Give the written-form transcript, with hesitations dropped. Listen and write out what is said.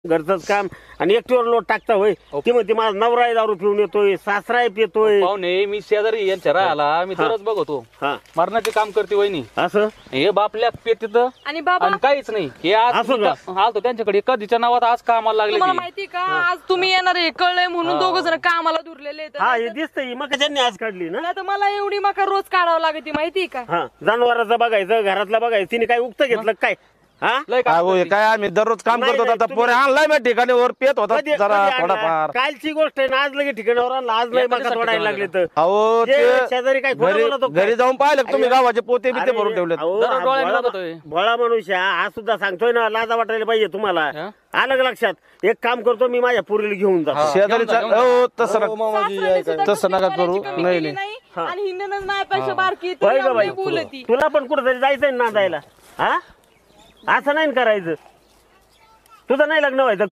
घरचंच काम आणि एकटीवर लोट टाकता होय. ती म्हणते माझा नवरा दारू पिऊन येतोय, सासरा पितोय. पाहुणे मी शेजारी यांच्या राहायला मी दररोज बघतो मरणाचे काम करते वहिनी. असं हे बापल्या पेतीत आणि बाबा आणि काहीच नाही. हे आज आलतो त्यांच्याकडे कधीच्या नावात आज कामाला लागले. तुम्हाला माहिती का आज तुम्ही येणार आहे कळलंय म्हणून दोघ जण कामाला दुरलेले आहेत. हा हे दिसतंय मग त्यांनी आज काढली ना. नाही तर मला एवढी मका रोज काढावं लागते माहिती का. हा जनावराचं बघायचं, घरातलं बघायचं. तिने काय उक्त घेतलं काय? काय आम्ही दररोज काम करतो. आता पोरे आणलाय मी ठिकाणी वर पेत होता जरा थोडाफार. कालची गोष्ट आहे ना, आज लगे ठिकाणावर आणला, आज नाही मका तोडायला लागले तर. अहो जे ते शेजारी काय खोटं बोलत होतं घरी जाऊन पाहिले तुम्ही गावाचे पोते बिते भरून ठेवले. दररोज डोळ्याने बघतोय. भोळा मनुष्य हा सुद्धा सांगतोय ना, लाजा वाटायला पाहिजे तुम्हाला. आलं का लक्षात? एक काम करतो मी, माझ्या पोरीला घेऊन जातो. शेजारीचा हो तसं सासऱ्याने सुद्धा तसं नका कशी करू. करायची कमी नाही केली नाही नाही आणि हिंदनच माझ्यापेक्षा बारकी होय तरी गं बाई, आपली बोलती. तुला पण कुठेतरी जायचंय ना नांदायला. हा असं नाही ना करायचं. तुझं नाही लग्न व्हायचं.